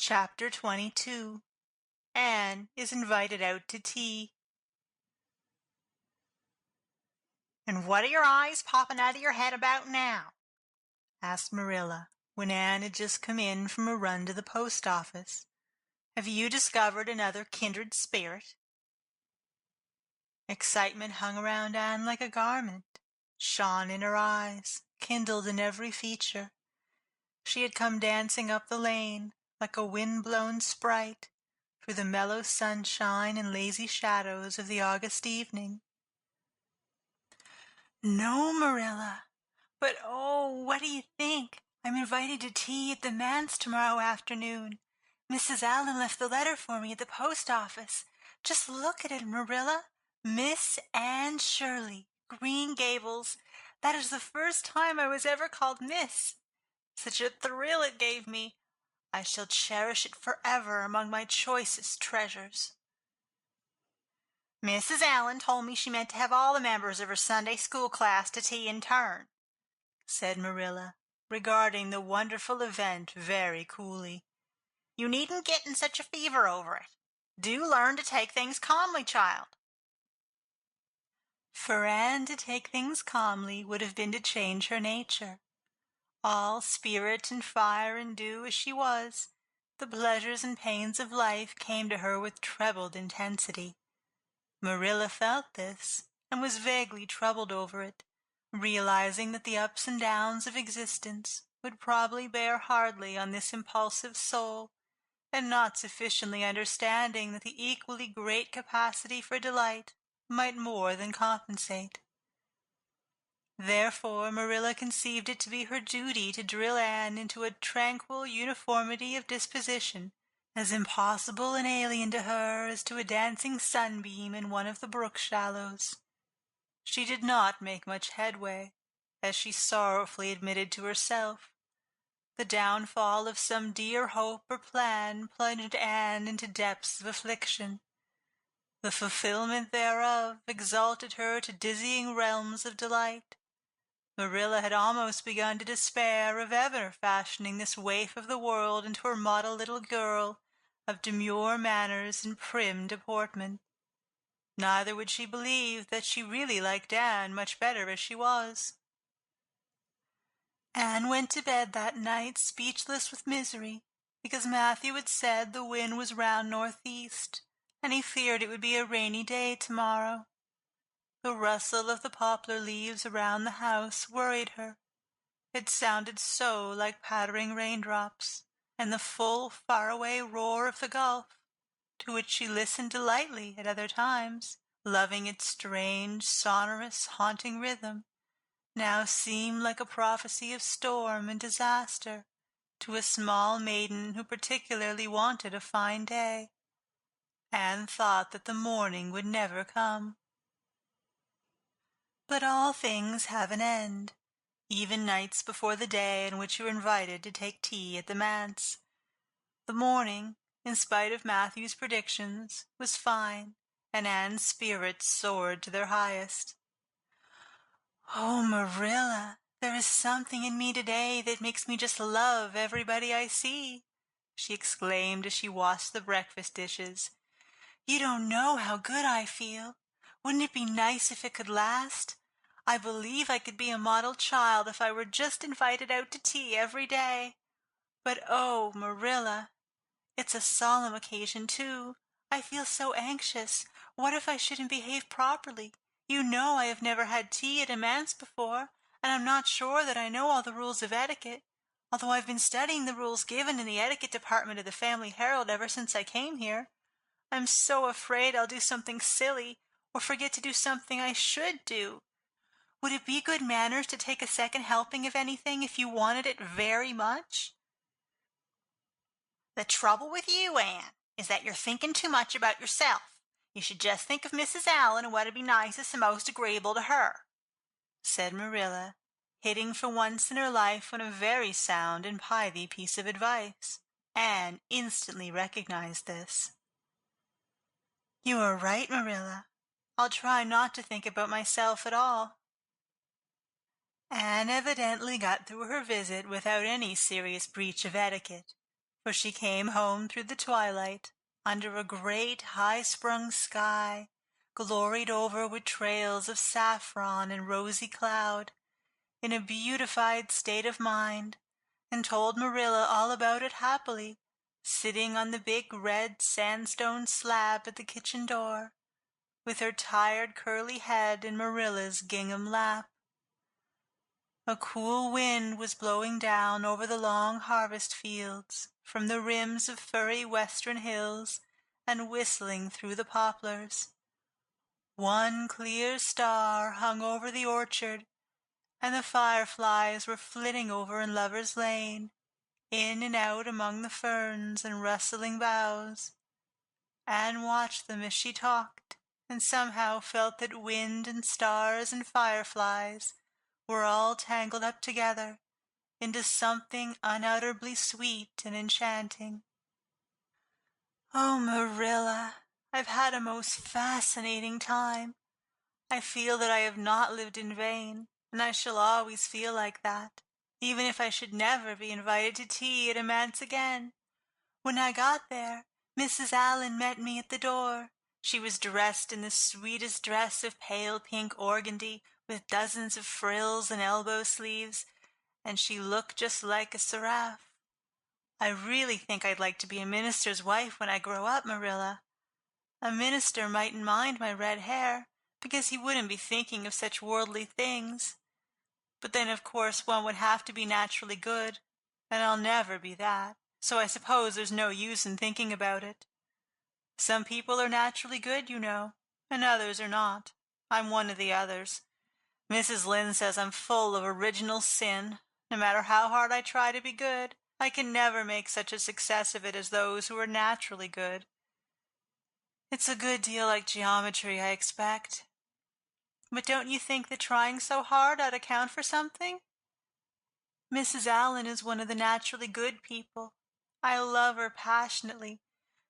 Chapter 22. Anne is invited out to tea. "And what are your eyes popping out of your head about now?" asked Marilla, when Anne had just come in from a run to the post office. "Have you discovered another kindred spirit?" Excitement hung around Anne like a garment, shone in her eyes, kindled in every feature. She had come dancing up the lane, like a wind-blown sprite, through the mellow sunshine and lazy shadows of the August evening. "No, Marilla, but oh, what do you think? I'm invited to tea at the Mance tomorrow afternoon. Mrs. Allen left the letter for me at the post office. Just look at it, Marilla. Miss Anne Shirley, Green Gables. That is the first time I was ever called Miss. Such a thrill it gave me. I shall cherish it forever among my choicest treasures." "Mrs. Allen told me she meant to have all the members of her Sunday school class to tea in turn," said Marilla, regarding the wonderful event very coolly. "You needn't get in such a fever over it. Do learn to take things calmly, child." For Anne to take things calmly would have been to change her nature. All spirit and fire and dew as she was, the pleasures and pains of life came to her with trebled intensity. Marilla felt this, and was vaguely troubled over it, realizing that the ups and downs of existence would probably bear hardly on this impulsive soul, and not sufficiently understanding that the equally great capacity for delight might more than compensate. Therefore Marilla conceived it to be her duty to drill Anne into a tranquil uniformity of disposition, as impossible and alien to her as to a dancing sunbeam in one of the brook shallows. She did not make much headway, as she sorrowfully admitted to herself. The downfall of some dear hope or plan plunged Anne into depths of affliction. The fulfillment thereof exalted her to dizzying realms of delight. Marilla had almost begun to despair of ever fashioning this waif of the world into her model little girl of demure manners and prim deportment. Neither would she believe that she really liked Anne much better as she was. Anne went to bed that night speechless with misery, because Matthew had said the wind was round northeast, and he feared it would be a rainy day tomorrow. The rustle of the poplar leaves around the house worried her. It sounded so like pattering raindrops, and the full, far-away roar of the Gulf, to which she listened delightedly at other times, loving its strange, sonorous, haunting rhythm, now seemed like a prophecy of storm and disaster to a small maiden who particularly wanted a fine day. Anne thought that the morning would never come. But all things have an end, even nights before the day on which you are invited to take tea at the Mance. The morning, in spite of Matthew's predictions, was fine, and Anne's spirits soared to their highest. "Oh, Marilla, there is something in me today that makes me just love everybody I see," she exclaimed as she washed the breakfast dishes. "You don't know how good I feel. Wouldn't it be nice if it could last? I believe I could be a model child if I were just invited out to tea every day. But oh, Marilla, it's a solemn occasion, too. I feel so anxious. What if I shouldn't behave properly? You know I have never had tea at a manse before, and I'm not sure that I know all the rules of etiquette, although I've been studying the rules given in the etiquette department of the Family Herald ever since I came here. I'm so afraid I'll do something silly, or forget to do something I should do. Would it be good manners to take a second helping of anything if you wanted it very much?" "The trouble with you, Anne, is that you're thinking too much about yourself. You should just think of Mrs. Allen and what'd be nicest and most agreeable to her," said Marilla, hitting for once in her life on a very sound and pithy piece of advice. Anne instantly recognized this. "You are right, Marilla. I'll try not to think about myself at all." Anne evidently got through her visit without any serious breach of etiquette, for she came home through the twilight, under a great high-sprung sky, gloried over with trails of saffron and rosy cloud, in a beautified state of mind, and told Marilla all about it happily, sitting on the big red sandstone slab at the kitchen door, with her tired curly head in Marilla's gingham lap. A cool wind was blowing down over the long harvest fields, from the rims of furry western hills, and whistling through the poplars. One clear star hung over the orchard, and the fireflies were flitting over in Lover's Lane, in and out among the ferns and rustling boughs. Anne watched them as she talked, and somehow felt that wind and stars and fireflies were all tangled up together into something unutterably sweet and enchanting. Oh, Marilla, I've had a most fascinating time. I feel that I have not lived in vain, and I shall always feel like that, even if I should never be invited to tea at a Mance again. When I got there, Mrs. Allan met me at the door. She was dressed in the sweetest dress of pale pink organdy, with dozens of frills and elbow sleeves, and she looked just like a seraph. I really think I'd like to be a minister's wife when I grow up, Marilla. A minister mightn't mind my red hair, because he wouldn't be thinking of such worldly things. But then, of course, one would have to be naturally good, and I'll never be that, so I suppose there's no use in thinking about it. Some people are naturally good, you know, and others are not. I'm one of the others. Mrs. Lynde says I'm full of original sin. No matter how hard I try to be good, I can never make such a success of it as those who are naturally good. It's a good deal like geometry, I expect. But don't you think that trying so hard ought to count for something? Mrs. Allan is one of the naturally good people. I love her passionately.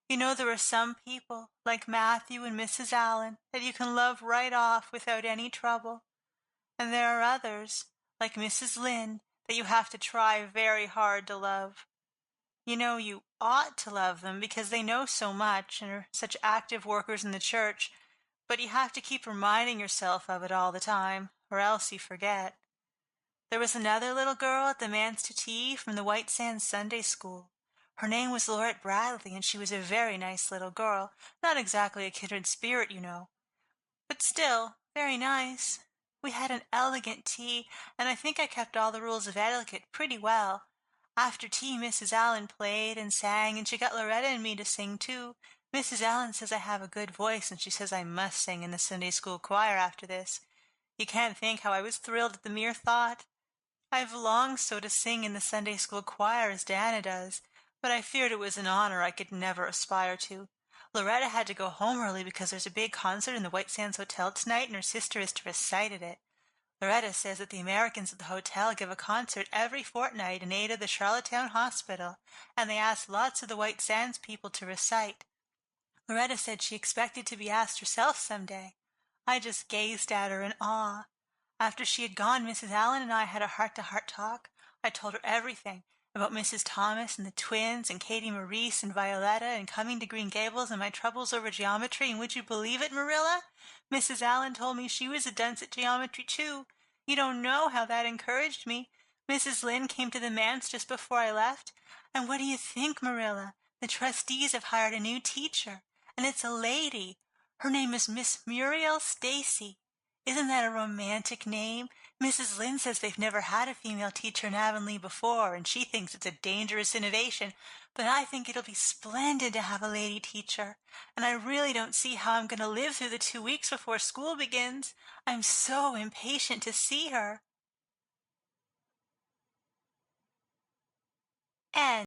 You know, there are some people, like Matthew and Mrs. Allan, that you can love right off without any trouble. And there are others, like Mrs. Lynde, that you have to try very hard to love. You know, you ought to love them because they know so much and are such active workers in the church, but you have to keep reminding yourself of it all the time, or else you forget. There was another little girl at the Mance to tea from the White Sands Sunday School. Her name was Laurette Bradley, and she was a very nice little girl, not exactly a kindred spirit, you know, but still very nice. We had an elegant tea, and I think I kept all the rules of etiquette pretty well. After tea, Mrs. Allan played and sang, and she got Loretta and me to sing, too. Mrs. Allan says I have a good voice, and she says I must sing in the Sunday school choir after this. You can't think how I was thrilled at the mere thought. I've longed so to sing in the Sunday school choir as Diana does, but I feared it was an honor I could never aspire to. Loretta had to go home early because there's a big concert in the White Sands Hotel tonight, and her sister is to recite at it. Loretta says that the Americans at the hotel give a concert every fortnight in aid of the Charlottetown Hospital, and they ask lots of the White Sands people to recite. Loretta said she expected to be asked herself some day. I just gazed at her in awe. After she had gone, Mrs. Allan and I had a heart-to-heart talk. I told her everything about Mrs. Thomas and the twins and Katie Maurice and Violetta and coming to Green Gables and my troubles over geometry, and would you believe it, Marilla? Mrs. Allan told me she was a dunce at geometry, too. You don't know how that encouraged me. Mrs. Lynde came to the Mance just before I left, and what do you think, Marilla? The trustees have hired a new teacher, and it's a lady. Her name is Miss Muriel Stacey. Isn't that a romantic name? Mrs. Lynde says they've never had a female teacher in Avonlea before, and she thinks it's a dangerous innovation, but I think it'll be splendid to have a lady teacher, and I really don't see how I'm going to live through the 2 weeks before school begins. I'm so impatient to see her. And